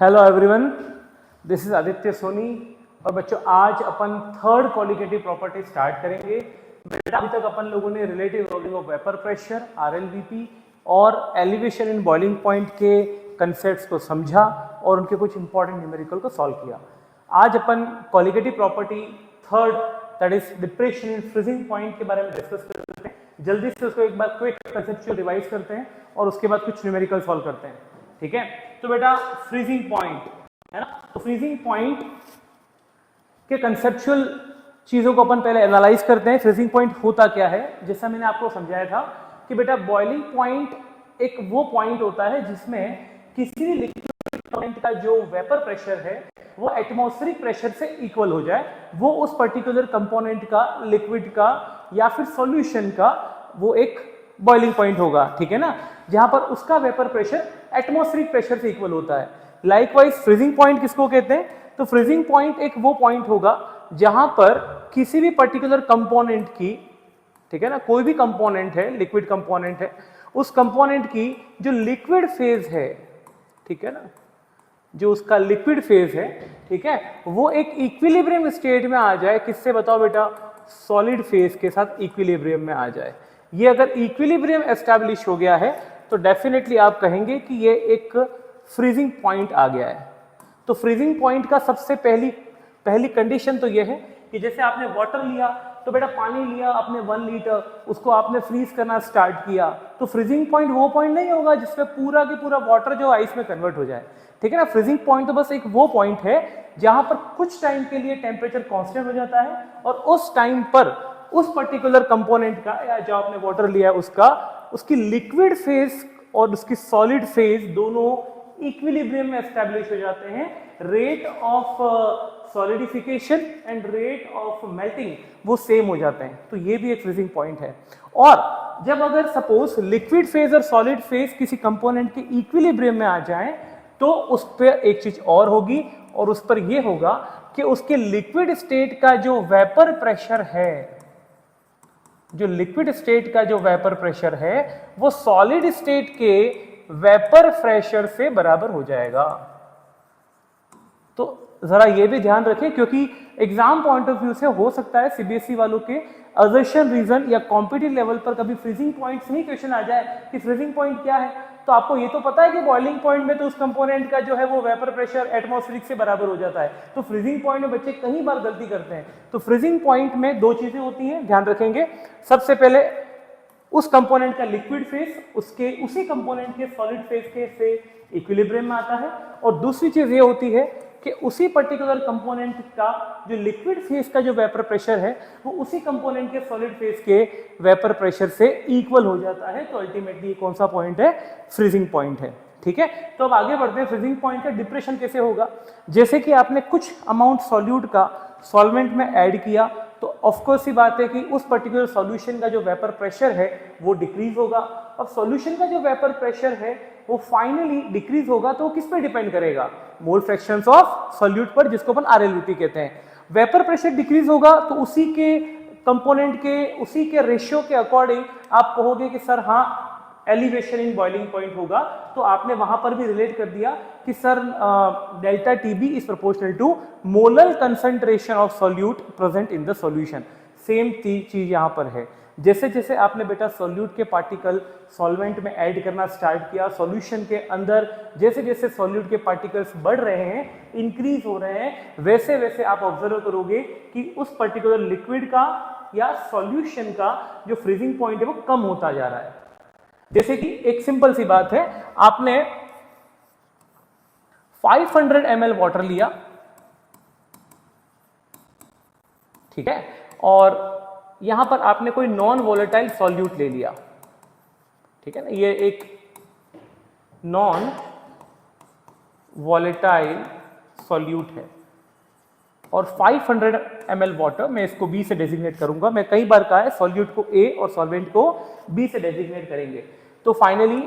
Hello everyone, this is Aditya Soni. और बच्चों आज अपन थर्ड क्वालिटेटिव प्रॉपर्टी स्टार्ट करेंगे। बेटा अभी तक अपन लोगों ने relative lowering of vapour pressure RLVP और एलिवेशन इन बॉइलिंग पॉइंट के कंसेप्ट्स को समझा और उनके कुछ इंपॉर्टेंट न्यूमेरिकल को सॉल्व किया। आज अपन qualitative property third that is depression in freezing point के बारे में डिस्कस करते हैं। जल्दी से उसको एक बार क्विक कंसेप्चुअल रिवाइज करते हैं और उसके बाद कुछ न्यूमेरिकल सॉल्व करते हैं। ठीक है, तो बेटा फ्रीजिंग पॉइंट है ना, तो फ्रीजिंग पॉइंट के कंसेप्चुअल चीजों को अपन पहले एनालाइज करते हैं। फ्रीजिंग पॉइंट होता क्या है, जैसा मैंने आपको समझाया था कि बेटा बॉइलिंग पॉइंट एक वो पॉइंट होता है जिसमें किसी भी लिक्विड पॉइंट का जो वेपर प्रेशर है वो एटमॉस्फेरिक प्रेशर से इक्वल हो जाए, वो उस पर्टिकुलर कंपोनेंट का, लिक्विड का या फिर सॉल्यूशन का वो एक बॉइलिंग पॉइंट होगा। ठीक है ना, जहां पर उसका वेपर प्रेशर एटमॉस्फेरिक प्रेशर से इक्वल होता है। लाइकवाइज फ्रीजिंग पॉइंट किसको कहते हैं, तो फ्रीजिंग पॉइंट एक वो पॉइंट होगा जहां पर किसी भी पर्टिकुलर कंपोनेंट की, ठीक है ना, कोई भी कंपोनेंट है, लिक्विड कंपोनेंट है, उस कंपोनेंट की जो लिक्विड फेज है, ठीक है ना, जो उसका लिक्विड फेज है, ठीक है, वो एक इक्विलिब्रियम स्टेट में आ जाए। किससे बताओ बेटा, सॉलिड फेज के साथ इक्विलिब्रियम में आ जाए। ये अगर इक्विलिब्रियम एस्टैब्लिश हो गया है तो डेफिनेटली आप कहेंगे कि ये एक फ्रीजिंग पॉइंट आ गया है। तो फ्रीजिंग पॉइंट का सबसे पहली कंडीशन तो ये है कि जैसे आपने वाटर लिया, तो बेटा पानी लिया आपने 1 लीटर, उसको आपने फ्रीज करना स्टार्ट किया, तो फ्रीजिंग पॉइंट वो पॉइंट नहीं होगा जिसमें पूरा की पूरा वाटर जो आइस में कन्वर्ट हो जाए। ठीक है ना, फ्रीजिंग पॉइंट तो बस एक वो पॉइंट है जहां पर कुछ टाइम के लिए टेम्परेचर कांस्टेंट हो जाता है और उस टाइम पर उस पर्टिकुलर कंपोनेंट का या जो आपने वाटर लिया है उसका, उसकी लिक्विड फेज और उसकी सॉलिड फेज दोनों इक्विलिब्रियम में एस्टैब्लिश हो जाते हैं। Rate of solidification and rate of melting वो सेम हो जाते हैं। तो ये भी एक फ्रीजिंग पॉइंट है। और जब अगर सपोज लिक्विड फेज और सॉलिड फेज किसी कंपोनेंट के इक्विलिब्रियम में आ जाए तो उस पर एक चीज और होगी, और उस पर यह होगा कि उसके लिक्विड स्टेट का जो वेपर प्रेशर है, जो लिक्विड स्टेट का जो वेपर प्रेशर है वो सॉलिड स्टेट के वेपर प्रेशर से बराबर हो जाएगा। तो जरा ये भी ध्यान रखें क्योंकि एग्जाम पॉइंट ऑफ व्यू से हो सकता है सीबीएसई वालों के असर्शन रीजन या कॉम्पिटिटिव लेवल पर कभी फ्रीजिंग पॉइंट से ही क्वेश्चन आ जाए कि फ्रीजिंग पॉइंट क्या है। तो आपको ये तो पता है कि बॉइलिंग पॉइंट में तो उस कंपोनेंट का जो है वो वेपर प्रेशर एटमॉस्फेरिक से बराबर हो जाता है। तो फ्रीजिंग पॉइंट में बच्चे कई बार गलती करते हैं। तो फ्रीजिंग पॉइंट में दो चीजें होती हैं, ध्यान रखेंगे। सबसे पहले उस कंपोनेंट का लिक्विड फेज उसके उसी कंपोनेंट के सॉलिड फेज के से इक्विलिब्रियम में आता है, और दूसरी चीज ये होती है कि उसी पर्टिकुलर कंपोनेंट का जो लिक्विड फेज का जो वेपर प्रेशर है वो उसी कंपोनेंट के सॉलिड फेज के वेपर प्रेशर से इक्वल हो जाता है। तो अल्टीमेटली कौन सा पॉइंट है, फ्रीजिंग पॉइंट है। ठीक है, तो अब आगे बढ़ते हैं। फ्रीजिंग पॉइंट का डिप्रेशन कैसे होगा, जैसे कि आपने कुछ अमाउंट सॉल्यूट का सॉल्वेंट में ऐड किया तो ऑफकोर्स ही बात है कि उस पर्टिकुलर सॉल्यूशन का जो वेपर प्रेशर है वो डिक्रीज होगा। अब सॉल्यूशन का जो वेपर प्रेशर है वो फाइनली डिक्रीज होगा, तो किस पे डिपेंड करेगा, मोल फ्रैक्शंस ऑफ सॉल्यूट पर, जिसको अपन RLVP कहते हैं। वेपर प्रेशर डिक्रीज होगा तो उसी के कंपोनेंट के, उसी के रेशियो के अकॉर्डिंग आप कहोगे कि सर हाँ एलिवेशन इन बॉइलिंग पॉइंट होगा। तो आपने वहां पर भी रिलेट कर दिया कि sir delta TB is proportional to molar concentration of solute present in the solution. Same चीज यहां पर है। जैसे जैसे आपने बेटा सॉल्यूट के पार्टिकल सॉल्वेंट में ऐड करना स्टार्ट किया, सॉल्यूशन के अंदर जैसे जैसे सॉल्यूट के पार्टिकल्स बढ़ रहे हैं, इंक्रीज हो रहे हैं, वैसे वैसे आप ऑब्जर्व करोगे कि उस पर्टिकुलर लिक्विड का या सॉल्यूशन का जो फ्रीजिंग पॉइंट है वो कम होता जा रहा है। जैसे कि एक सिंपल सी बात है, आपने 500 ml वाटर लिया, ठीक है, और यहां पर आपने कोई नॉन वोलेटाइल सॉल्यूट ले लिया, ठीक है ना, ये एक नॉन वोलेटाइल सॉल्यूट है और 500 ml वाटर, मैं इसको B से डेजिग्नेट करूंगा। मैं कई बार कहा है सॉल्यूट को A और सॉल्वेंट को B से डेजिग्नेट करेंगे। तो फाइनली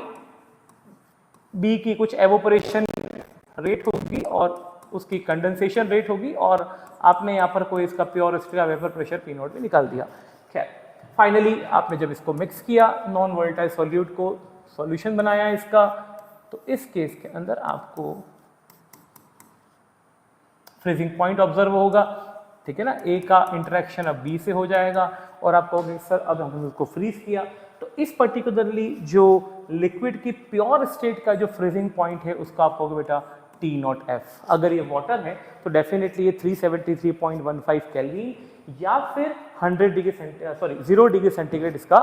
B की कुछ एवोपरेशन रेट होगी और उसकी कंडेंसेशन रेट होगी, और आपने यहाँ पर कोई इसका प्योर स्टेट का वेपर प्रेशर P0 भी निकाल दिया। खैर फाइनली आपने जब इसको मिक्स किया, नॉन वोलेटाइल सॉल्यूट को सॉल्यूशन बनाया इसका, तो इस केस के अंदर आपको फ्रीजिंग पॉइंट ऑब्जर्व होगा, ठीक है ना। ए का इंटरेक्शन अब बी से हो जाएगा और आप कहोगे सर अब हमने उसको फ्रीज किया, तो इस पर्टिकुलरली जो लिक्विड की प्योर स्टेट का जो फ्रीजिंग पॉइंट है उसका आप कहोगे बेटा T0F। अगर ये वाटर है तो डेफिनेटली ये 373.15 केल्विन या फिर 0 डिग्री सेंटीग्रेड इसका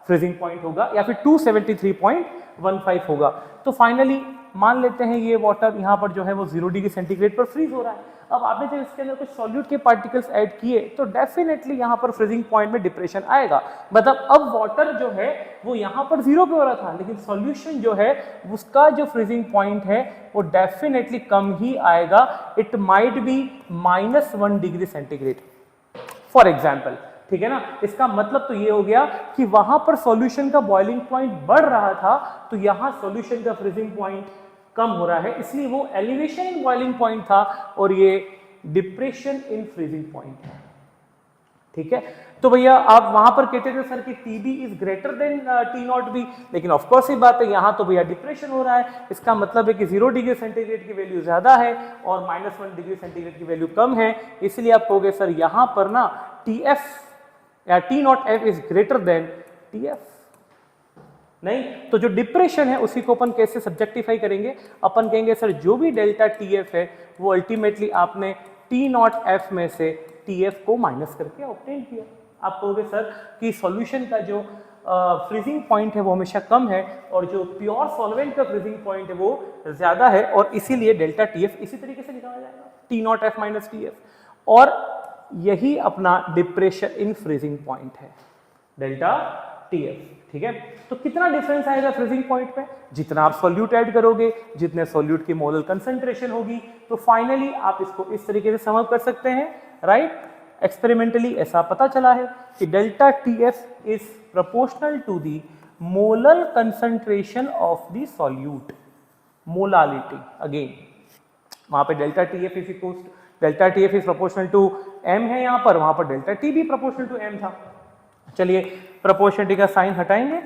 फ्रीजिंग पॉइंट होगा या फिर 273.15 होगा। तो फाइनली मान लेते हैं ये वाटर यहाँ पर जो है वो 0 डिग्री सेंटीग्रेड पर फ्रीज हो रहा है। अब आपने जब इसके अंदर कुछ सॉल्यूट के पार्टिकल्स ऐड किए तो डेफिनेटली यहाँ पर फ्रीजिंग पॉइंट में डिप्रेशन आएगा। मतलब अब वाटर जो है वो यहाँ पर 0 पे हो रहा था, लेकिन सॉल्यूशन जो है उसका जो फ्रीजिंग पॉइंट है वो डेफिनेटली कम ही आएगा। It might be -1 degree centigrade for example, ठीक है ना। इसका मतलब तो ये हो गया कि वहां पर सॉल्यूशन का बॉइलिंग पॉइंट बढ़ रहा था, तो यहां सॉल्यूशन का फ्रीजिंग पॉइंट कम हो रहा है, इसलिए वो एलिवेशन इन बॉइलिंग पॉइंट था और ये डिप्रेशन इन फ्रीजिंग पॉइंट है, ठीक है। तो भैया आप वहां पर कहते थे सर कि TB is greater than T0B, लेकिन ऑफ कोर्स ये बात है यहाँ तो भैया डिप्रेशन हो रहा है। इसका मतलब है कि 0 डिग्री सेंटीग्रेड की वैल्यू ज्यादा है और -1 डिग्री सेंटीग्रेड की वैल्यू कम है, इसलिए आप कहोगे सर यहाँ पर ना TF या T0F is greater than TF। नहीं, तो जो डिप्रेशन है उसी को अपन कैसे सब्जेक्टिफाई करेंगे, अपन कहेंगे सर जो भी डेल्टा TF है वो अल्टीमेटली आपने T0F में से TF को माइनस करके ऑब्टेन किया। आप कहोगे सर कि सॉल्यूशन का जो फ्रीजिंग पॉइंट है वो हमेशा कम है और जो प्योर सॉल्वेंट का फ्रीजिंग पॉइंट है वो ज्यादा है और इसीलिए डेल्टा TF इसी तरीके से निकाला जाएगा T0F माइनस TF। और यही अपना डिप्रेशन इन फ्रीजिंग पॉइंट है डेल्टा TF, ठीक है। तो कितना डिफरेंस आएगा फ्रीजिंग पॉइंट पे, जितना आप सॉल्यूट ऐड करोगे, जितने सॉल्यूट की मोलर कंसंट्रेशन होगी, तो फाइनली आप इसको इस तरीके से सम अप कर सकते हैं, राइट। एक्सपेरिमेंटली ऐसा पता चला है कि delta TF is proportional to the molar concentration of the solute, molality. Again वहां पे delta TF is equals delta TF is proportional to m है यहाँ पर, वहां पर डेल्टा T भी प्रोपोर्शनल टू m था। चलिए प्रोपोर्शनलिटी का साइन हटाएंगे,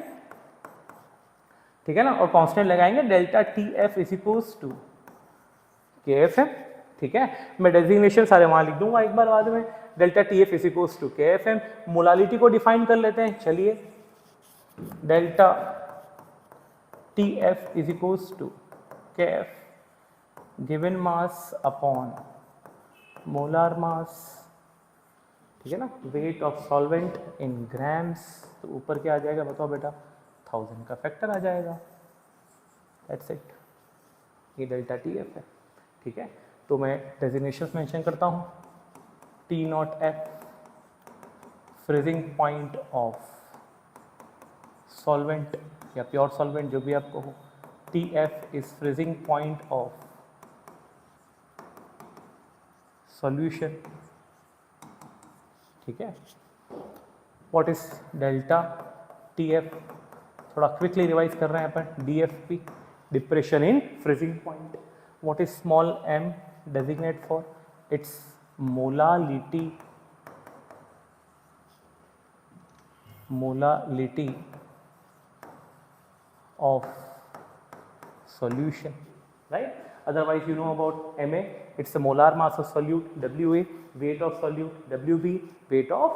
ठीक है ना, और कांस्टेंट लगाएंगे delta TF is equals to KFM, ठीक है। मैं डेजिग्नेशन सारे वहां लिख दूंगा एक बार बाद में। Delta TF is equals to KFM। Molality को डिफाइन कर लेते हैं, चलिए delta TF is equals to KF given mass upon molar mass, ठीक है ना, weight of solvent in grams. तो ऊपर क्या आ जाएगा बताओ बेटा, 1000 का फैक्टर आ जाएगा, दैट्स इट। ये डेल्टा TF है, ठीक है। तो मैं डेजिग्नेशंस मेंशन करता हूँ, T0F freezing point of solvent या प्योर सॉल्वेंट जो भी आप कहो, TF is freezing point of solution, ठीक है। व्हाट इज डेल्टा TF, थोड़ा क्विकली रिवाइज कर रहे हैं अपन, DFP depression in freezing point. What is small m designate for, it's molality, molality of solution, right? Otherwise you know about Ma, it's the molar mass of solute, Wa weight of solute, Wb weight of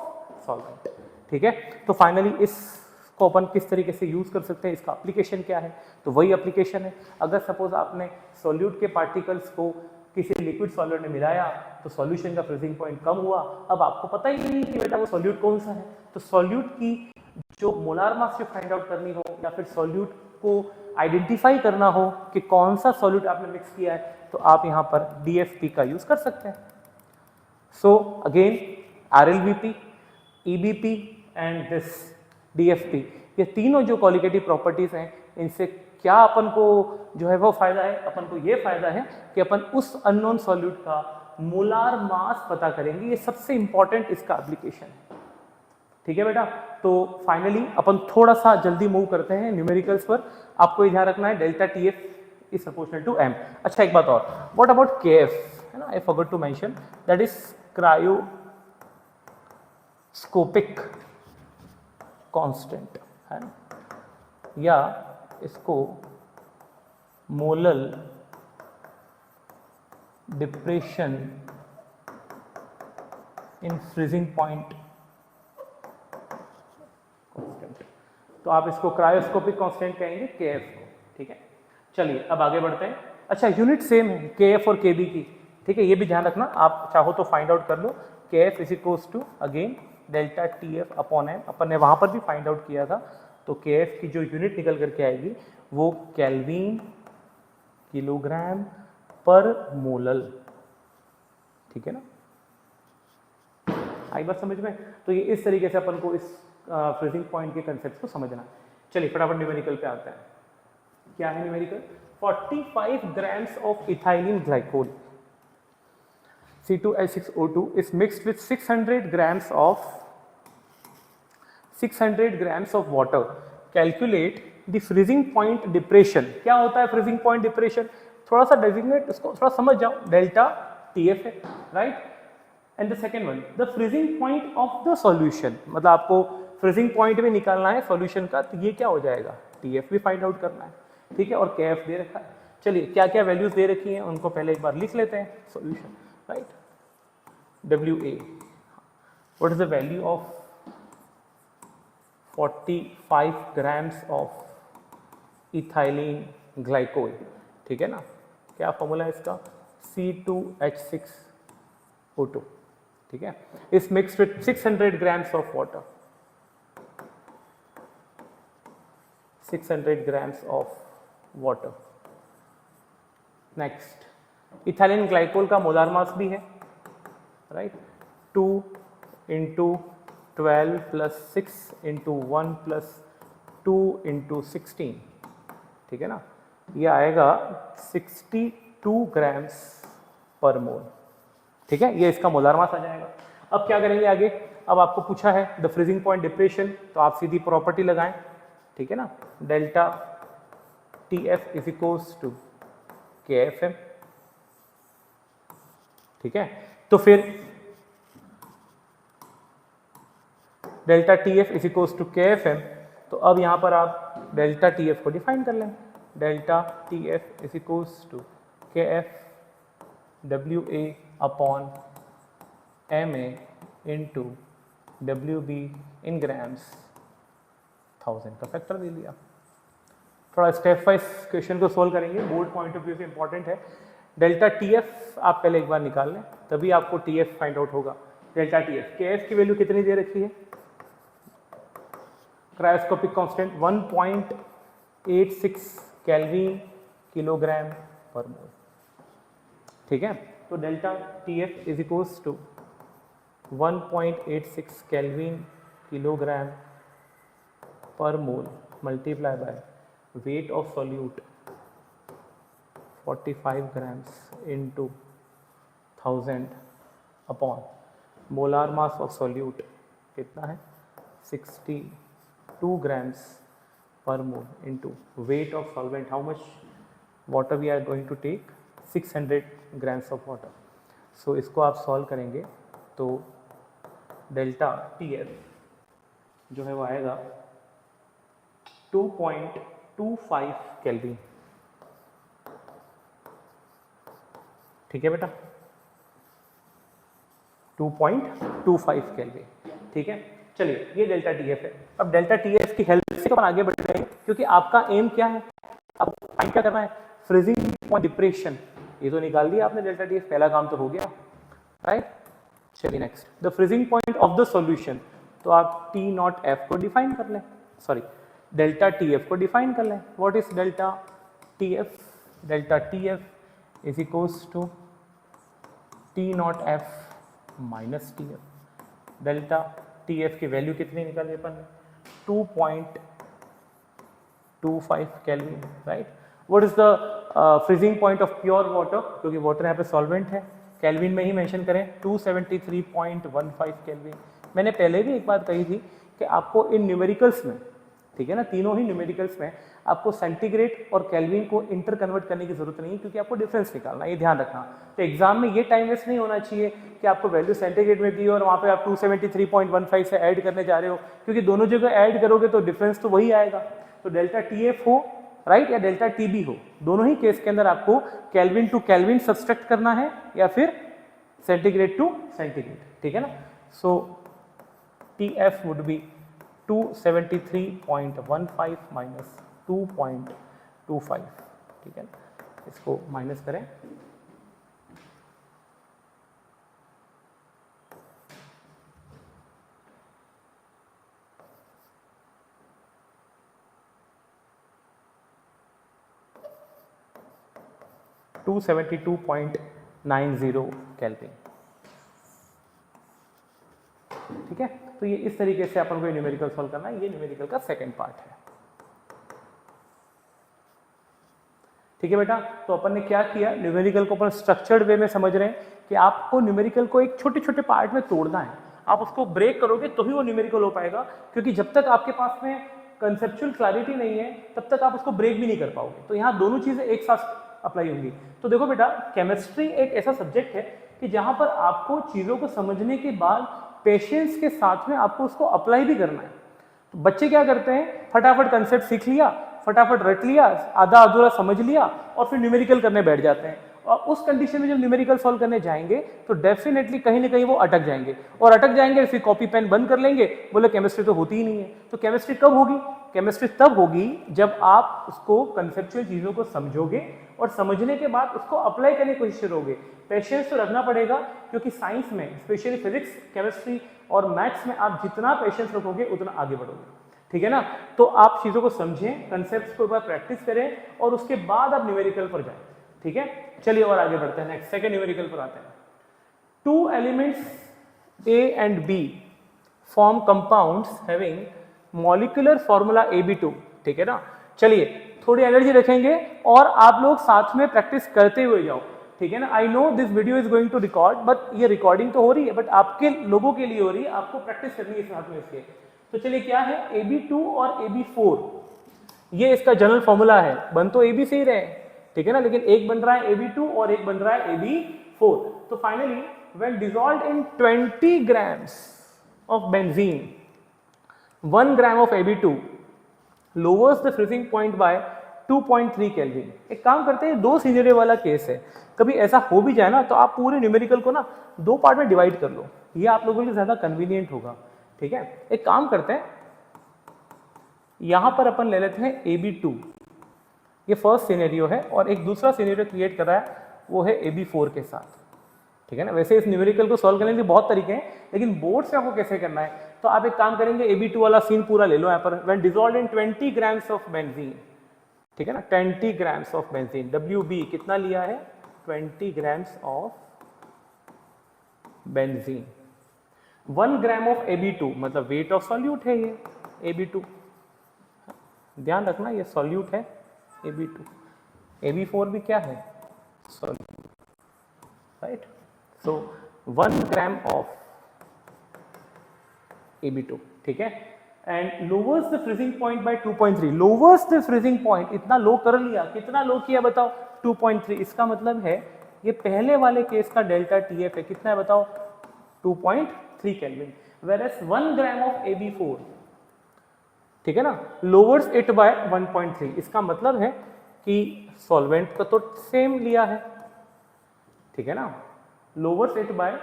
solvent, ठीक है। तो finally इसको अपन किस तरीके से use कर सकते हैं, इसका एप्लीकेशन क्या है, तो वही एप्लीकेशन है। अगर सपोज आपने सॉल्यूट के पार्टिकल्स को किसी लिक्विड सॉल्वेंट में मिलाया तो सॉल्यूशन का फ्रीजिंग पॉइंट कम हुआ, अब आपको पता ही नहीं कि बेटा वो सॉल्यूट कौन सा है, तो सॉल्यूट की जो मोलार मास जो फाइंड आउट करनी हो या फिर सॉल्यूट को आइडेंटिफाई करना हो कि कौन सा सॉल्यूट आपने मिक्स किया है, तो आप यहाँ पर DFP का यूज कर सकते हैं। So again RLBP, EBP and this DFP, ये तीनों जो क्वालिटेटिव प्रॉपर्टीज हैं, इनसे क्या अपन को जो है वो फायदा है, अपन को ये फायदा है कि अपन उस अननोन सॉल्यूट का मोलार मास पता करेंगे, ये सबसे इंपॉर्टेंट इसका एप्लीकेशन है, ठीक है बेटा। तो फाइनली अपन थोड़ा सा जल्दी मूव करते हैं न्यूमेरिकल्स पर। आपको ध्यान रखना है delta TF is proportional to m। अच्छा एक बात और, व्हाट अबाउट KF, है ना, I forgot to mention, that is cryoscopic constant, है ना, या इसको molal depression in freezing point constant, तो आप इसको क्रायोस्कोपिक कांस्टेंट कहेंगे KF को, ठीक है। चलिए अब आगे बढ़ते हैं। अच्छा यूनिट सेम है KF और KB की, ठीक है, ये भी ध्यान रखना, आप चाहो तो फाइंड आउट कर लो। KF is equals to again delta TF upon M, अपन ने वहां पर भी फाइंड आउट किया था, तो KF की जो यूनिट निकल करके आएगी वो केल्विन किलोग्राम पर मोलल, ठीक है ना, आई बात समझ में। तो ये इस तरीके से अपन को इस फ्रीजिंग पॉइंट के कंसेप्ट को समझना है। चलिए फटाफट न्यूमेरिकल पे आते हैं। क्या है numerical? 45 grams of ethylene glycol C2H6O2 is mixed with 600 grams of water. Calculate the freezing point depression. क्या होता है freezing point depression? थोड़ा सा डेजिग्नेट इसको थोड़ा समझ जाओ, डेल्टा TF है, right. And the second one, the freezing point of the solution, मतलब आपको फ्रीजिंग पॉइंट भी निकालना है सॉल्यूशन का, तो ये क्या हो जाएगा, TF भी फाइंड आउट करना है, ठीक है, और KF दे रखा है। चलिए क्या क्या वैल्यूज दे रखी हैं उनको पहले एक बार लिख लेते हैं, solution, right. WA, what is the value of 45 grams of ethylene glycol, ठीक है ना, क्या फॉर्मूला है इसका, C2H6O2, ठीक है, इस mixed with 600 grams of water, 600 grams of water। Next, ethylene glycol का मोलार मास भी है, राइट, 2 × 12 + 6 × 1 + 2 × 16, ठीक है ना, ये आएगा 62 grams पर मोल, ठीक है, ये इसका मोलार मास आ जाएगा। अब क्या करेंगे आगे, अब आपको पूछा है द फ्रीजिंग पॉइंट डिप्रेशन, तो आप सीधी प्रॉपर्टी लगाएं, ठीक है ना, delta TF is equals to KFM, ठीक है। तो फिर delta TF is equals to KFM, तो अब यहां पर आप डेल्टा TF को डिफाइन कर लें, delta TF is equals to KF WA upon MA into WB in grams 1000 का फैक्टर दे दिया। थोड़ा स्टेप वाइज क्वेश्चन को सोल्व करेंगे, बोर्ड पॉइंट ऑफ व्यू से इंपॉर्टेंट है। डेल्टा TF आप पहले एक बार निकाल लें, तभी आपको TF फाइंड आउट होगा। डेल्टा TF, KF की वैल्यू कितनी दे रखी है, cryoscopic constant 1.86 kelvin kilogram per mole, ठीक है। तो delta TF is equals to 1.86 kelvin kilogram per mole multiply by weight of solute 45 grams into 1000 upon molar mass of solute कितना है 62 grams पर मोल into weight of solvent, how much water we are going to take, 600 grams of water। so इसको आप solve करेंगे तो delta TF जो है वो आएगा 2.25 केल्विन, ठीक है बेटा, 2.25 केल्विन, ठीक है। चलिए ये डेल्टा TF है। अब डेल्टा TF की हेल्प से अपन आगे बढ़ रहे हैं, क्योंकि आपका एम क्या है, आपको फाइंड क्या करना है, फ्रीजिंग पॉइंट डिप्रेशन, ये तो निकाल दिया आपने डेल्टा TF, पहला काम तो हो गया, राइट। चलिए next, the freezing point of the solution, तो आप T0F को डिफाइन कर लें, सॉरी डेल्टा TF को डिफाइन कर लें। What is delta TF, delta TF is equals to T0F minus TF। Delta TF की वैल्यू कितनी निकाली अपन ने, 2.25 kelvin, right. What is the freezing point of pure water, क्योंकि वाटर यहाँ पे सॉल्वेंट है, केल्विन में ही मेंशन करें, 273.15 केल्विन। मैंने पहले भी एक बात कही थी कि आपको इन न्यूमेरिकल्स में, ठीक है ना, तीनों ही न्यूमेरिकल्स में आपको सेंटीग्रेड और केल्विन को इंटर कन्वर्ट करने की जरूरत नहीं है, क्योंकि आपको डिफरेंस निकालना है, ये ध्यान रखना। तो एग्जाम में ये टाइम वेस्ट नहीं होना चाहिए कि आपको वैल्यू सेंटीग्रेड में दी और वहाँ पे आप 273.15 से ऐड करने जा रहे हो, क्योंकि दोनों जगह ऐड करोगे तो डिफरेंस तो वही आएगा। तो डेल्टा TF हो, राइट, या डेल्टा TB हो, दोनों ही केस के अंदर आपको केल्विन टू केल्विन सब्सट्रैक्ट करना है या फिर सेंटीग्रेड टू सेंटीग्रेड, ठीक है ना। सो TF वुड बी 273.15 माइनस 2.25, ठीक है, इसको माइनस करें, $272.90 केल्विन, ठीक है। तो ये इस तरीके से अपन को न्यूमेरिकल सॉल्व करना है, ये न्यूमेरिकल का सेकंड पार्ट है, ठीक है बेटा। तो अपन ने क्या किया, न्यूमेरिकल को अपन स्ट्रक्चर्ड वे में समझ रहे हैं कि आपको न्यूमेरिकल को एक छोटे छोटे पार्ट में तोड़ना है, आप उसको ब्रेक करोगे तो ही वो न्यूमेरिकल हो पाएगा, क्योंकि जब तक आपके पास में कंसेप्चुअल क्लैरिटी नहीं है तब तक आप उसको ब्रेक भी नहीं कर पाओगे। तो यहाँ दोनों चीजें एक साथ अप्लाई होंगी। तो देखो बेटा, केमिस्ट्री एक ऐसा सब्जेक्ट है कि जहां पर आपको चीजों को समझने के बाद पेशेंस के साथ में आपको उसको अप्लाई भी करना है। तो बच्चे क्या करते हैं, फटाफट कंसेप्ट सीख लिया, फटाफट रट लिया, आधा अधूरा समझ लिया और फिर न्यूमेरिकल करने बैठ जाते हैं। और उस कंडीशन में जब न्यूमेरिकल सॉल्व करने जाएंगे तो डेफिनेटली कहीं ना कहीं वो अटक जाएंगे, और अटक जाएंगे फिर कॉपी पेन बंद कर लेंगे, बोले केमिस्ट्री तो होती ही नहीं है। तो केमिस्ट्री कब होगी, केमिस्ट्री तब होगी जब आप उसको कंसेप्चुअल चीजों को समझोगे और समझने के बाद उसको अप्लाई करने की कोशिश करोगे। पेशेंस तो रखना पड़ेगा, क्योंकि साइंस में स्पेशली फिजिक्स, केमिस्ट्री और मैथ्स में आप जितना पेशेंस रखोगे उतना आगे बढ़ोगे, ठीक है ना। तो आप चीजों को समझें, कंसेप्ट्स को एक बार प्रैक्टिस करें और उसके बाद आप न्यूमेरिकल पर जाएं, ठीक है। चलिए और आगे बढ़ते हैं, नेक्स्ट सेकंड न्यूमेरिकल पर आते हैं। Two elements A and B form compounds having molecular formula AB2, ठीक है ना। चलिए थोड़ी एनर्जी रखेंगे और आप लोग साथ में प्रैक्टिस करते हुए जाओ, ठीक है ना। I know this video is going to record, but ये रिकॉर्डिंग तो हो रही है, बट आपके लोगों के लिए हो रही है, आपको प्रैक्टिस करनी है साथ में इसके। तो चलिए क्या है, AB2 और AB4, ये इसका जनरल फॉर्मूला है, बन तो AB से ही रहे, ठीक है ना, लेकिन एक बन रहा है AB2 और एक बन रहा है AB4। तो finally when dissolved in 20 grams of benzene, 1 gram of AB2 lowers the freezing point by 2.3 kelvin. एक काम करते हैं, दो सिनेरियो वाला केस है, कभी ऐसा हो भी जाए ना तो आप पूरे न्यूमेरिकल को ना दो पार्ट में डिवाइड कर लो, ये आप लोगों के लिए ज्यादा कन्वीनियंट होगा, ठीक है। एक काम करते हैं, यहां पर अपन ले लेते हैं AB2, ये फर्स्ट सिनेरियो है, और एक दूसरा सिनेरियो क्रिएट कर रहा है वो है AB4 के साथ, ठीक है ना। वैसे इस न्यूमेरिकल को सॉल्व करने के बहुत तरीके हैं, लेकिन बोर्ड से आपको कैसे करना है, तो आप एक काम करेंगे, AB2 वाला सीन पूरा ले लो यहाँ पर। When dissolved in 20 grams of benzene, ठीक है ना, 20 grams ऑफ बेंजीन, WB कितना लिया है, 20 grams of benzene, 1 gram of AB2, मतलब वेट ऑफ सॉल्यूट है ये AB2, ध्यान रखना ये सॉल्यूट है AB2, AB4 भी क्या है, solute, right. So 1 gram of AB2, ठीक है, and louvers the freezing point by 2.3, louvers the freezing point, इतना लो कर लिया, कितना लो किया बताओ, 2.3। इसका मतलब है ये पहले वाले केस का डेल्टा TF है, कितना है बताओ, 2.3 kelvin. Whereas 1 gram of AB4, ठीक है ना, लोवर्स इट बाय 1.3, इसका मतलब है कि सॉल्वेंट का तो सेम लिया है, ठीक है ना, लोवर्स इट बाय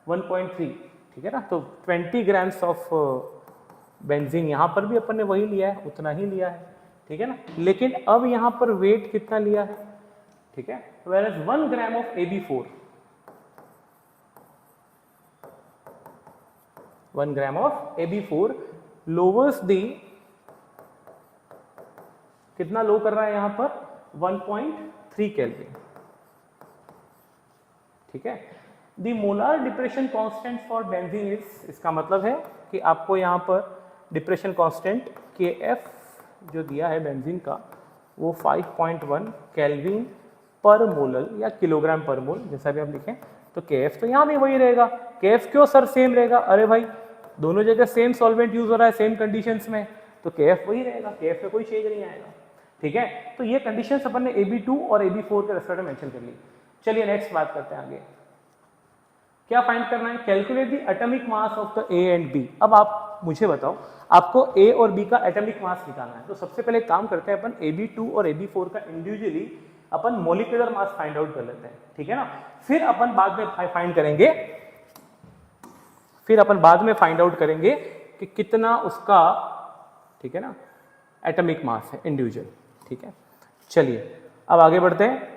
1.3, ठीक है ना। तो 20 grams ऑफ बेंजीन, यहां पर भी अपन ने वही लिया है, उतना ही लिया है, ठीक है ना, लेकिन अब यहां पर वेट कितना लिया है, ठीक है। whereas 1 gram of AB4, 1 gram of AB4 lowers the, कितना लो कर रहा है यहां पर, 1.3 केल्विन, ठीक है। The molar depression constant for benzene is, इसका मतलब है कि आपको यहां पर डिप्रेशन कांस्टेंट KF जो दिया है बेंजीन का वो 5.1 केल्विन पर मोलल या किलोग्राम पर मोल, जैसा भी आप लिखें। तो KF तो यहाँ भी वही रहेगा, KF क्यों सर सेम रहेगा, अरे भाई दोनों जगह सेम सॉल्वेंट यूज हो रहा है सेम कंडीशंस में, तो KF वही रहेगा, KF में कोई चेंज नहीं आएगा, ठीक है। तो ये कंडीशंस अपन ने AB2 और AB4 के रेस्पेक्ट में मेंशन कर ली। चलिए नेक्स्ट बात करते हैं आगे, क्या फाइंड करना है, calculate the atomic mass of the A and B। अब आप मुझे बताओ, आपको A और B का एटॉमिक मास निकालना है, तो सबसे पहले काम करते हैं अपन AB2 और AB4 का इंडिविजुअली अपन मॉलिक्यूलर मास फाइंड आउट कर लेते हैं, ठीक है ना। फिर अपन बाद में फाइंड करेंगे फिर अपन बाद में फाइंड आउट करेंगे कि कितना उसका, ठीक है ना, एटॉमिक मास है इंडिविजुअल। ठीक है, चलिए अब आगे बढ़ते हैं।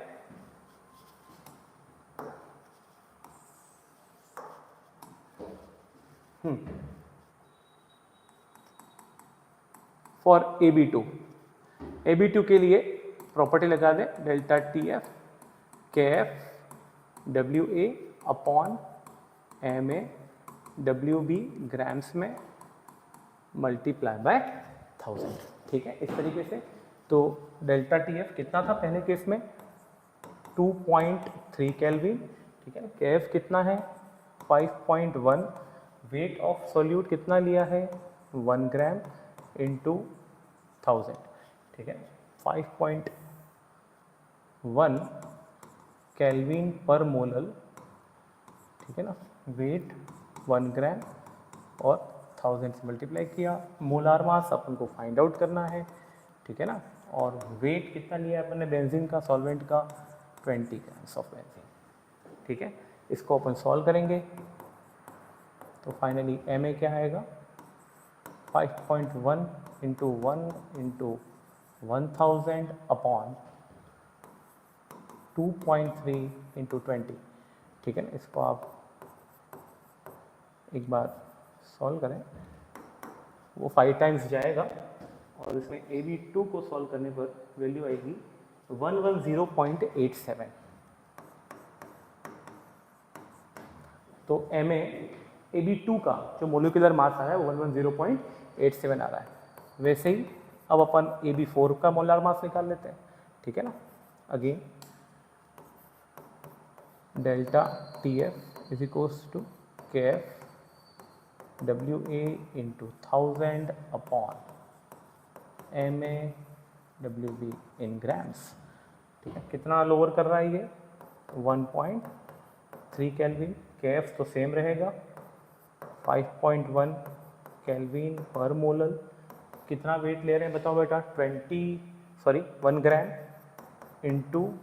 फॉर AB2 के लिए प्रॉपर्टी लगा दें, delta TF KF WA upon MA WB grams में मल्टीप्लाई बाय 1000। ठीक है, इस तरीके से। तो डेल्टा TF कितना था पहले केस में, 2.3 केल्विन। ठीक है, KF कितना है, 5.1। वेट ऑफ सॉल्यूट कितना लिया है, 1 ग्राम इंटू 1000। ठीक है, 5.1 केल्विन पर मोलल। ठीक है ना, वेट 1 ग्राम और 1000 से मल्टीप्लाई किया। मोलार मास अपन को फाइंड आउट करना है। ठीक है ना, और वेट कितना लिया अपन ने बेंजीन का, सॉल्वेंट का, 20 ग्राम्स ऑफ बेंजीन। ठीक है, इसको अपन सॉल्व करेंगे तो फाइनली MA क्या आएगा, 5.1 इंटू 1 इंटू 1000 अपॉन 2.3 इंटू 20। ठीक है ना, इसको आप एक बार सॉल्व करें, वो 5 टाइम्स जाएगा और इसमें AB2 को सॉल्व करने पर वैल्यू आएगी 110.87। तो MA AB2 का जो मोलिकुलर मास आ रहा है वो 110.87 आ रहा है। वैसे ही अब अपन AB4 का मोलार मास निकाल लेते हैं। ठीक है ना, again delta TF is equals to KF WA into 1000 upon MA WB in grams. ठीक है, कितना लोअर कर रहा है ये, 1.3 केल्विन। KF तो सेम रहेगा, 5.1 केल्विन पर मोलल। कितना वेट ले रहे हैं बताओ बेटा, 1 gram into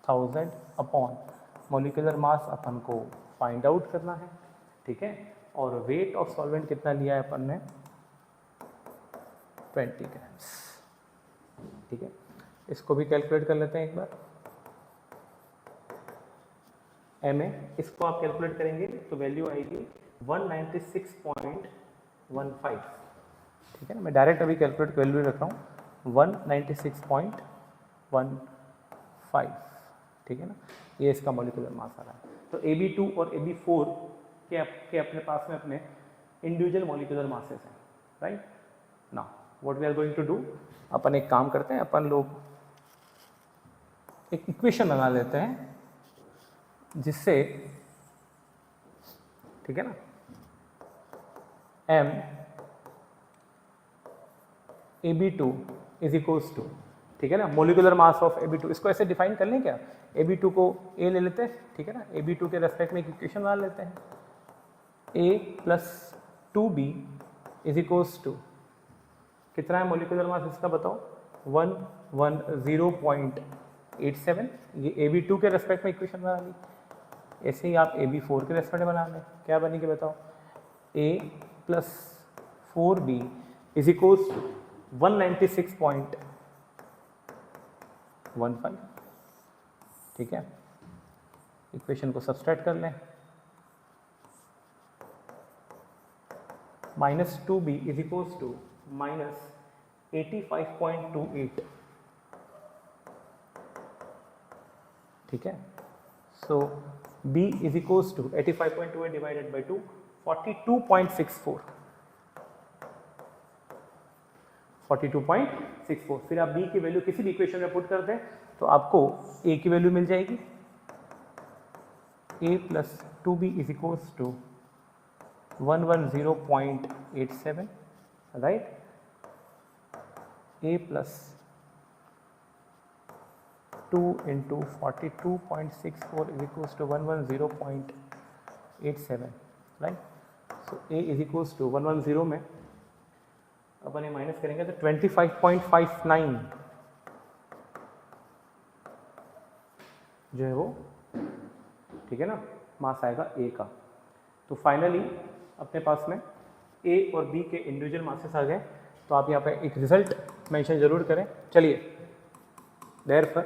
1000 upon molecular mass अपन को फाइंड आउट करना है। ठीक है, और वेट ऑफ सॉल्वेंट कितना लिया है अपन ने, 20 ग्राम्स। ठीक है, इसको भी कैलकुलेट कर लेते हैं एक बार। MA इसको आप कैलकुलेट करेंगे तो वैल्यू आएगी 196.15। ठीक है ना, मैं डायरेक्ट अभी कैलकुलेट वैल्यू रख रहा हूँ, 196.15। ठीक है ना, ये इसका मॉलिक्यूलर मास आ रहा है। तो AB2 और AB4 के अपने पास में अपने इंडिविजुअल मॉलिक्यूलर मासेस हैं, right. Now what we are going to do, अपन एक काम करते हैं, अपन लोग एक इक्वेशन बना लेते हैं जिससे, ठीक है ना, M AB2 is equals to, ठीक है ना, मोलिकुलर मास ऑफ AB2। इसको ऐसे डिफाइन कर लें क्या, AB2 को A ले लेते हैं। ठीक है ना, AB2 के रेस्पेक्ट में एक इक्वेशन बना लेते हैं, A plus 2B is equals to, कितना है मोलिकुलर मास इसका बताओ, 110.87। ये AB2 के रेस्पेक्ट में इक्वेशन बना ली। ऐसे ही आप AB4 के रेस्पेक्ट में बना लें, क्या बनेगी बताओ, A plus 4B is equals to 196.15। ठीक है, इक्वेशन को सब्सट्रैक्ट कर लें, -2B इज इक्वल्स टू -85.28। ठीक है, so B is equals to 85.28 divided by 2, 42.64। 42.64। फिर आप B की वैल्यू किसी भी इक्वेशन में पुट कर दें तो आपको A की वैल्यू मिल जाएगी, A plus 2B is equals to 110.87, right. A plus 2 into 42.64 is equals to 110.87, right. So A is equals to 110 में अपन ये माइनस करेंगे तो 25.59 जो है वो, ठीक है ना, मास आएगा A का। तो फाइनली अपने पास में ए और बी के इंडिविजुअल मासेस आ गए, तो आप यहाँ पे एक रिजल्ट मेंशन जरूर करें। चलिए, देयरफॉर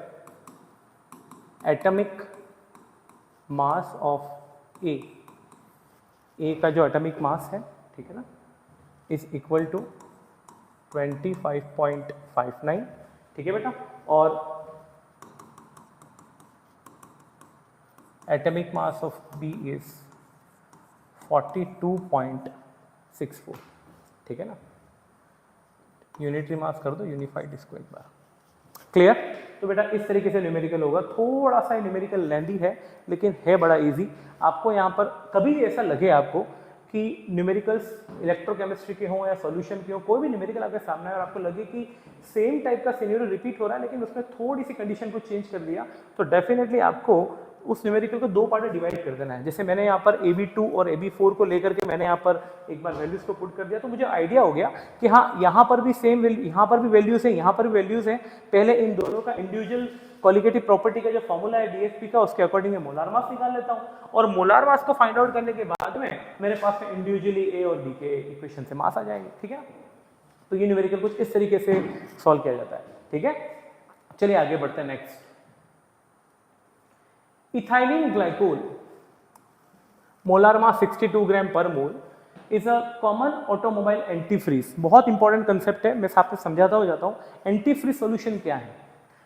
एटॉमिक मास ऑफ ए का जो एटॉमिक मास है, ठीक है ना, इज इक्वल टू 25.59, ठीक है बेटा, और atomic mass of B is 42.64, ठीक है ना। यूनिटरी मास कर दो, यूनिफाइड इसको एक बार। क्लियर? तो बेटा इस तरीके से न्यूमेरिकल होगा। थोड़ा सा न्यूमेरिकल लेंदी है लेकिन है बड़ा इजी। आपको यहाँ पर कभी भी ऐसा लगे आपको कि न्यूमेरिकल्स इलेक्ट्रोकेमिस्ट्री के हों या सॉल्यूशन के हों, कोई भी न्यूमेरिकल आपके सामने है और आपको लगे कि सेम टाइप का सिनेरियो रिपीट हो रहा है लेकिन उसमें थोड़ी सी कंडीशन को चेंज कर दिया, तो डेफिनेटली आपको उस न्यूमेरिकल को दो पार्ट में डिवाइड कर देना है। जैसे मैंने यहाँ पर AB2 और AB4 को लेकर के मैंने यहाँ पर एक बार वैल्यूज को पुट कर दिया, तो मुझे आइडिया हो गया कि हाँ यहाँ पर भी सेम वैल्यू, यहाँ पर भी वैल्यूज है, यहाँ पर भी वैल्यूज है। पहले इन दोनों का इंडिविजुअल क्वालिटेटिव प्रॉपर्टी का जो फॉर्मूला है डीएसपी का, उसके अकॉर्डिंग मैं मोलार मास निकाल लेता हूँ, और मोलार मास को फाइंड आउट करने के बाद में मेरे पास में इंडिविजुअली ए और बी के इक्वेशन से मास आ जाएंगे, ठीक है। तो ये न्यूमेरिकल कुछ इस तरीके से सॉल्व किया जाता है, ठीक है। चलिए आगे बढ़ते हैं। Next, ethylene glycol molar mass 62 gram पर mole is a common automobile antifreeze. बहुत इंपॉर्टेंट कंसेप्ट है, मैं आपको समझाता हो जाता हूँ। एंटीफ्रीज सॉल्यूशन क्या है,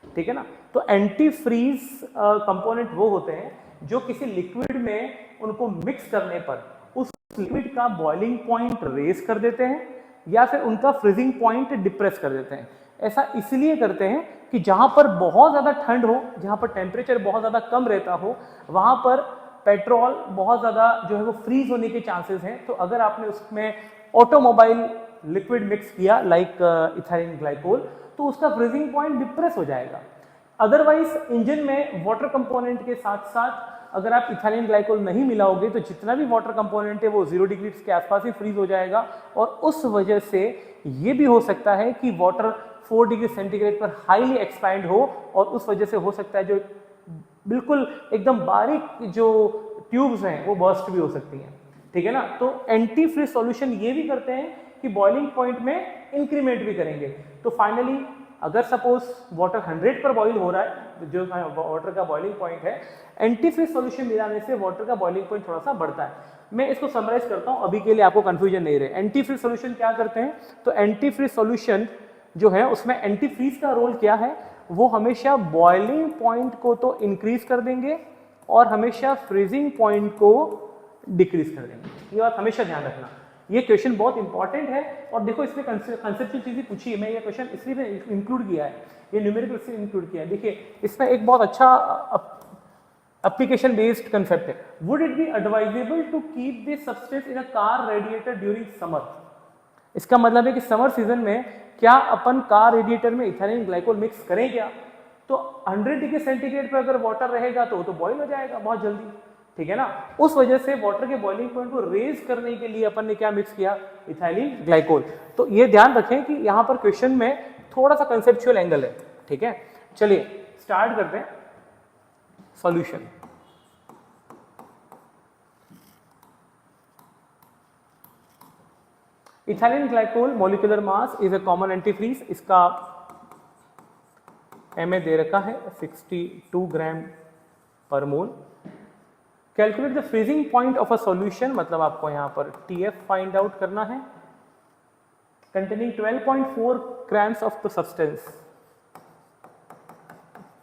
ठीक है ना। तो एंटीफ्रीज कंपोनेंट वो होते हैं जो किसी लिक्विड में उनको मिक्स करने पर उस लिक्विड का बॉइलिंग पॉइंट रेज कर देते हैं या फिर उनका फ्रीजिंग पॉइंट डिप्रेस कर देते हैं। ऐसा इसलिए करते हैं कि जहां पर बहुत ज्यादा ठंड हो, जहां पर टेम्परेचर बहुत ज्यादा कम रहता हो, वहां पर पेट्रोल बहुत ज्यादा जो है वो फ्रीज होने के चांसेस हैं। तो अगर आपने उसमें ऑटोमोबाइल लिक्विड मिक्स किया लाइक इथाइलिन ग्लाइकोल, तो उसका फ्रीजिंग पॉइंट डिप्रेस हो जाएगा। अदरवाइज इंजन में वाटर कंपोनेंट के साथ साथ अगर आप इथाइलिन ग्लाइकोल नहीं मिलाओगे तो जितना भी वाटर कंपोनेंट है वो 0 डिग्री के आसपास ही फ्रीज हो जाएगा, और उस वजह से ये भी हो सकता है कि वाटर 4 डिग्री सेंटीग्रेड पर हाईली एक्सपैंड हो, और उस वजह से हो सकता है जो बिल्कुल एकदम बारीक जो ट्यूब्स हैं वो बर्स्ट भी हो सकती हैं, ठीक है ना। तो एंटी फ्रीज सॉल्यूशन ये भी करते हैं कि बॉइलिंग पॉइंट में इंक्रीमेंट भी करेंगे। तो फाइनली अगर सपोज वाटर 100 पर बॉइल हो रहा है, जो वाटर का बॉइलिंग पॉइंट है, एंटी फ्रीज सॉल्यूशन मिलाने से वाटर का बॉइलिंग पॉइंट थोड़ा सा बढ़ता है। मैं इसको समराइज करता हूं अभी के लिए, आपको कंफ्यूजन नहीं रहे। एंटी फ्रीज सॉल्यूशन क्या करते हैं, तो एंटी फ्रीज सॉल्यूशन जो है उसमें एंटी फ्रीज का रोल क्या है, वो हमेशा बॉइलिंग पॉइंट को तो इंक्रीज कर देंगे और हमेशा फ्रीजिंग पॉइंट को डिक्रीज कर देंगे। ये बात हमेशा ध्यान रखना। ये क्वेश्चन बहुत इंपॉर्टेंट है, और देखो इसमें कंसेप्चुअल चीजें पूछी है। मैं ये क्वेश्चन इसलिए इंक्लूड किया है, ये न्यूमेरिकल से इंक्लूड किया है। देखिए इसमें एक बहुत अच्छा एप्लीकेशन बेस्ड कंसेप्ट है। Would it be advisable to keep this substance in a car radiator during summer. इसका मतलब है कि समर सीजन में क्या अपन कार रेडिएटर में इथाइलिन ग्लाइकोल मिक्स करें क्या? तो 100 डिग्री सेंटीग्रेड पर अगर वाटर रहेगा तो वो तो बॉईल हो जाएगा बहुत जल्दी, ठीक है ना। उस वजह से वाटर के बॉइलिंग पॉइंट को रेज करने के लिए अपन ने क्या मिक्स किया, इथाइलिन ग्लाइकोल। तो ये ध्यान रखें कि यहाँ पर क्वेश्चन में थोड़ा सा कंसेप्चुअल एंगल है, ठीक है। चलिए स्टार्ट करते हैं solution. Ethylene glycol molecular mass is a common antifreeze. इसका एमए दे रखा है 62 ग्राम पर mole. Calculate the freezing point of a solution, मतलब आपको यहां पर TF फाइंड आउट करना है, containing 12.4 grams of the substance.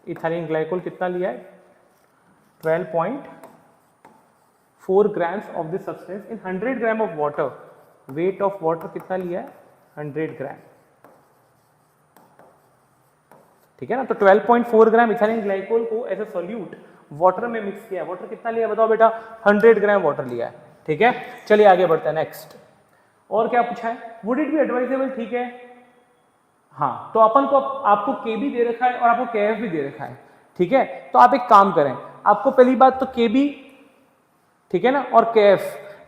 Ethylene glycol कितना लिया है, 12.4 grams of the substance in 100 gram of water. Weight of water कितना लिया है, 100 ग्राम, ठीक है ना। तो 12.4 ग्राम इथाइलिन ग्लाइकोल को एज अ सॉल्यूट वाटर में मिक्स किया। वाटर कितना लिया बताओ बेटा, 100 ग्राम वाटर लिया है, ठीक है। चलिए आगे बढ़ते हैं। नेक्स्ट और क्या पूछा है, वुड इट बी एडवाइजेबल, ठीक है। हाँ, तो अपन को आपको KB दे रखा है और आपको KF भी दे रखा है, ठीक है। तो आप एक काम करें, आपको पहली बात तो KB, ठीक है ना, और KF,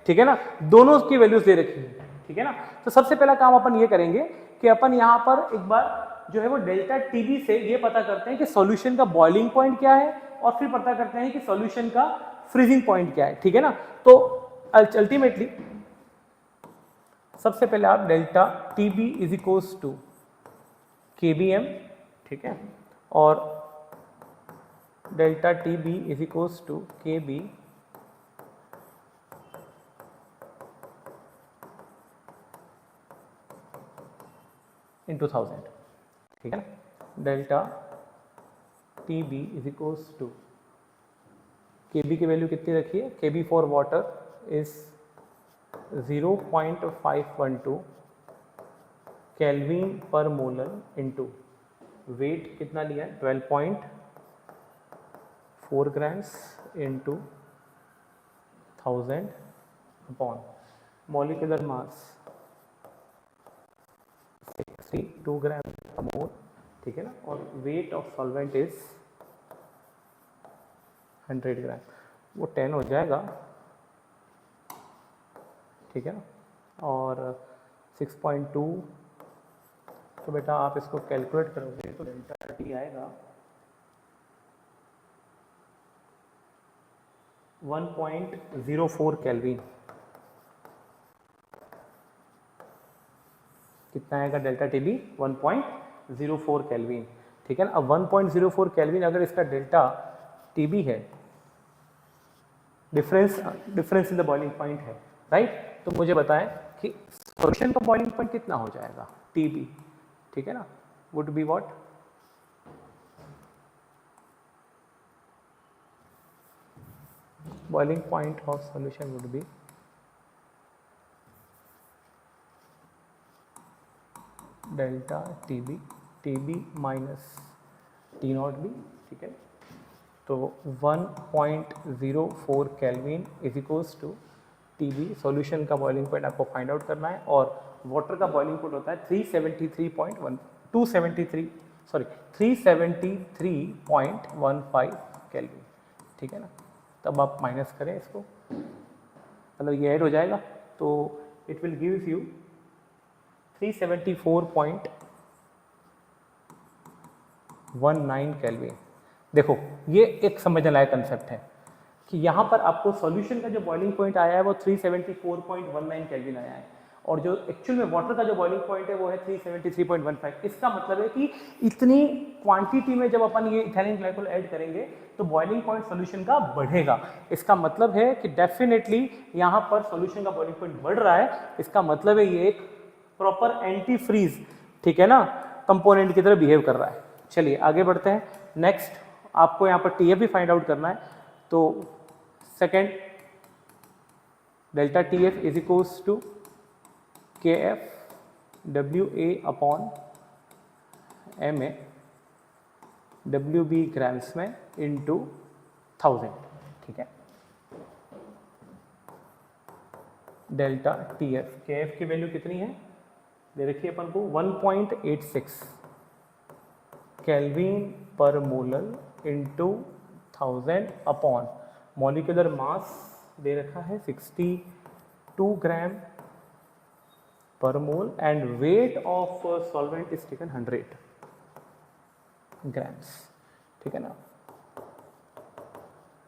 ठीक है ना, दोनों की वैल्यूज दे रखी है, ठीक है ना। तो सबसे पहला काम अपन ये करेंगे कि अपन यहां पर एक बार जो है वो डेल्टा TB से ये पता करते हैं कि सॉल्यूशन का बॉइलिंग पॉइंट क्या है, और फिर पता करते हैं कि सॉल्यूशन का फ्रीजिंग पॉइंट क्या है, ठीक है ना। तो अल्टीमेटली सबसे पहले आप delta T B is equals to K B M, ठीक है, और delta T B is equals to K B into 1000, ठीक है ना। Delta T B is equals to K B की वैल्यू कितनी रखी है, K B for water is 0.512 kelvin पर मोलर इंटू वेट कितना लिया है 12.4 grams into 1000 upon molecular mass 62 gram पर मोल, ठीक है ना, और वेट ऑफ सॉल्वेंट इज 100 ग्राम, वो 10 हो जाएगा, ठीक है ना, और 6.2, तो बेटा आप इसको कैलकुलेट करोगे तो डेल्टा टी आएगा 1.04 केल्विन। कितना आएगा डेल्टा टी बी 1.04 केल्विन, ठीक है ना। अब 1.04 केल्विन अगर इसका डेल्टा टी बी है, difference in the boiling point है, राइट, तो मुझे बताएं कि सॉल्यूशन का बॉइलिंग पॉइंट कितना हो जाएगा टी बी, ठीक है ना, would be what, boiling point of solution would be delta TB minus T naught B, ठीक है, तो 1.04 kelvin is equals to TB, solution का बॉइलिंग पॉइंट आपको फाइंड आउट करना है, और वाटर का बॉइलिंग पॉइंट होता है 373.15 केल्विन, ठीक है ना। तब आप माइनस करें इसको, मतलब ये ऐड हो जाएगा, तो it will gives you 374.19 kelvin. देखो ये एक समझने लायक कंसेप्ट है कि यहाँ पर आपको सॉल्यूशन का जो बॉइलिंग पॉइंट आया है वो 374.19 केल्विन आया है, और जो एक्चुअल में वाटर का जो बॉइलिंग पॉइंट है वो है 373.15। इसका मतलब है कि इतनी क्वांटिटी में जब अपन ये इथाइलिन ग्लाइकोल ऐड करेंगे तो बॉइलिंग पॉइंट सॉल्यूशन का बढ़ेगा। इसका मतलब है कि डेफिनेटली यहाँ पर सॉल्यूशन का बॉइलिंग पॉइंट बढ़ रहा है, इसका मतलब है ये एक प्रॉपर एंटी फ्रीज, ठीक है ना, कंपोनेंट की तरह बिहेव कर रहा है। चलिए आगे बढ़ते हैं। नेक्स्ट आपको यहाँ पर टीएफ भी फाइंड आउट करना है, तो second delta TF is equals to K F W A upon M A W B grams में इंटू 1000, ठीक है। Delta T F, K F की वैल्यू कितनी है दे रखिए अपन को 1.86 केल्विन पर molar into 1000 upon molecular mass दे रखा है 62 ग्राम पर mole and weight of solvent is taken 100 grams, ठीक है ना।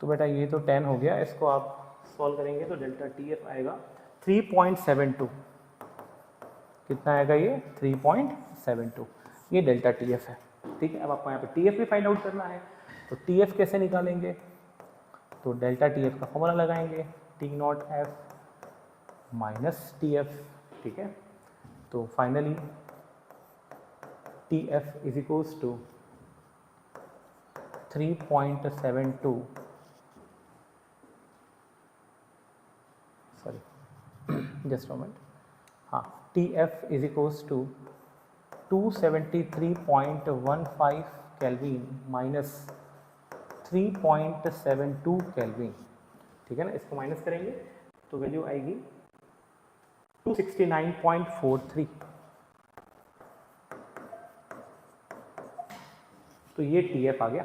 तो बेटा ये तो 10 हो गया, इसको आप सॉल्व करेंगे तो डेल्टा टी एफ आएगा 3.72, कितना आएगा ये 3.72, ये डेल्टा टी एफ है, ठीक है। अब आपको यहाँ पे टी एफ भी फाइंड आउट करना है, तो टी एफ कैसे निकालेंगे, तो डेल्टा टी एफ का फॉर्मूला लगाएंगे T not F minus T F, ठीक है। तो finally T F is equals to 3.72, sorry just moment, हाँ, T F is equals to 273.15 kelvin minus 3.72 kelvin, ठीक है ना। इसको माइनस करेंगे तो वैल्यू आएगी 269.43, तो ये टीएफ आ गया,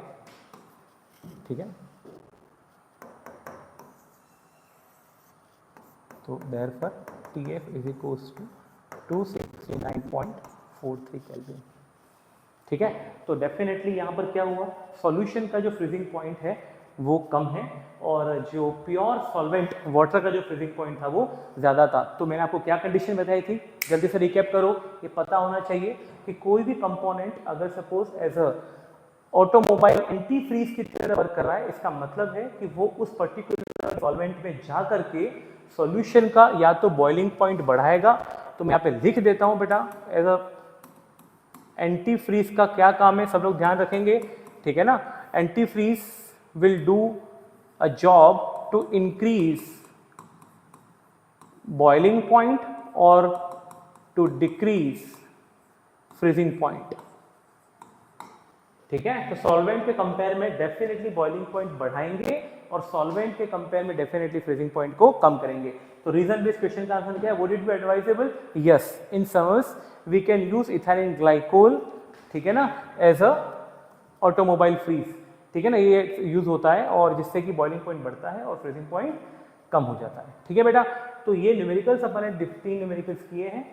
ठीक है। तो therefore TF is equals to 269.43 kelvin, ठीक है। तो डेफिनेटली यहाँ पर क्या हुआ, सॉल्यूशन का जो फ्रीजिंग पॉइंट है वो कम है और जो प्योर सॉल्वेंट वाटर का जो फ्रीजिंग पॉइंट था वो ज़्यादा था। तो मैंने आपको क्या कंडीशन बताई थी, जल्दी से रिकैप करो। ये पता होना चाहिए कि कोई भी कंपोनेंट अगर suppose as a automobile antifreeze की तरह वर्क कर रहा है, इसका मतलब है कि वो उस पर्टिकुलर सॉल्वेंट में जा करके सॉल्यूशन का या तो बॉइलिंग पॉइंट बढ़ाएगा। तो मैं यहाँ पे लिख देता हूँ बेटा, एज अ एंटी फ्रीज का क्या काम है सब लोग ध्यान रखेंगे, ठीक है ना। Antifreeze will do a job to increase boiling point और टू डिक्रीज फ्रीजिंग पॉइंट, ठीक है। तो सॉल्वेंट के कंपेयर में डेफिनेटली बॉइलिंग पॉइंट बढ़ाएंगे और सॉल्वेंट के कंपेयर में डेफिनेटली फ्रीजिंग पॉइंट को कम करेंगे। तो रीजन बेस्ड क्वेश्चन का आंसर क्या है, would it be advisable, yes, in summers we can use ethylene glycol, ठीक है ना, एज अ ऑटोमोबाइल फ्रीज, ठीक है ना, ये यूज होता है और जिससे कि बॉइलिंग पॉइंट बढ़ता है और फ्रीजिंग पॉइंट कम हो जाता है, ठीक है बेटा। तो ये न्यूमेरिकल्स अपन ने 3 न्यूमेरिकल्स किए हैं,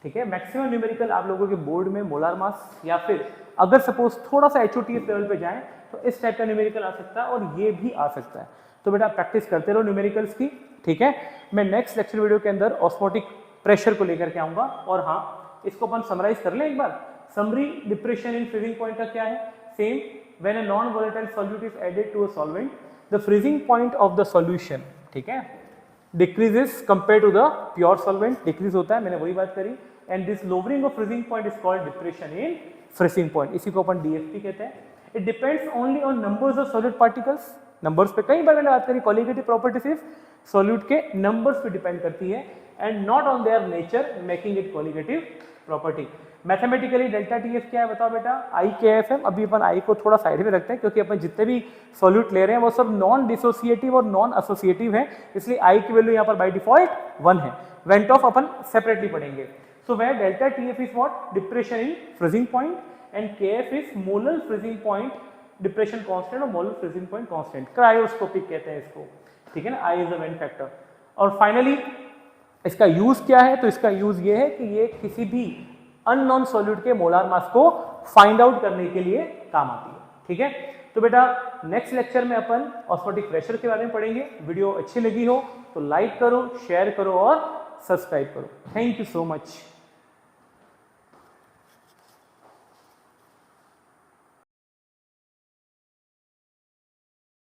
ठीक है। मैक्सिमम न्यूमेरिकल आप लोगों के बोर्ड में मोलार मास या फिर अगर सपोज थोड़ा सा HOTS लेवल पे जाएं तो इस टाइप का न्यूमेरिकल आ सकता है और ये भी आ सकता है। तो बेटा प्रैक्टिस करते रहो न्यूमेरिकल्स की, ठीक है। मैं नेक्स्ट लेक्चर वीडियो के अंदर ऑस्मोटिक प्रेशर को लेकर के आऊंगा। और हाँ, इसको अपन समराइज कर लें एक बार। Summary depression in freezing point का क्या है, same, when a non volatile solute is added to a solvent the freezing point of the solution, ठीक है, decreases compare to the pure solvent, decrease होता है, मैंने वही बात करी। And this lowering of freezing point is called depression in freezing point, इसी को अपन DFP कहते हैं। It depends only on numbers of solid particles, numbers पे कई बार मैंने बात करी, कोलिगेटिव प्रॉपर्टी सिर्फ सॉल्यूट के नंबर्स पे डिपेंड करती है and not on their nature making it colligative property. Mathematically delta TF क्या है बताओ बेटा, IKFM। अभी अपन I को थोड़ा साइड में रखते हैं क्योंकि अपन जितने भी सॉल्यूट ले रहे हैं वो सब नॉन डिसोसिएटिव और नॉन एसोसिएटिव है, इसलिए I की वैल्यू यहाँ पर बाय डिफॉल्ट 1 है। वेंट ऑफ अपन सेपरेटली पढ़ेंगे। So where delta TF is what, depression in freezing point, and KF is molar freezing point depression constant और molar freezing point constant, cryoscopic कहते हैं इसको, ठीक है ना। I is the van't factor. और फाइनली इसका यूज क्या है, तो इसका यूज ये है कि ये किसी भी अननोन सॉल्यूट के मोलार मास को फाइंड आउट करने के लिए काम आती है, ठीक है। तो बेटा नेक्स्ट लेक्चर में अपन ऑस्मोटिक प्रेशर के बारे में पढ़ेंगे। वीडियो अच्छी लगी हो तो लाइक करो, शेयर करो और सब्सक्राइब करो। Thank you so much.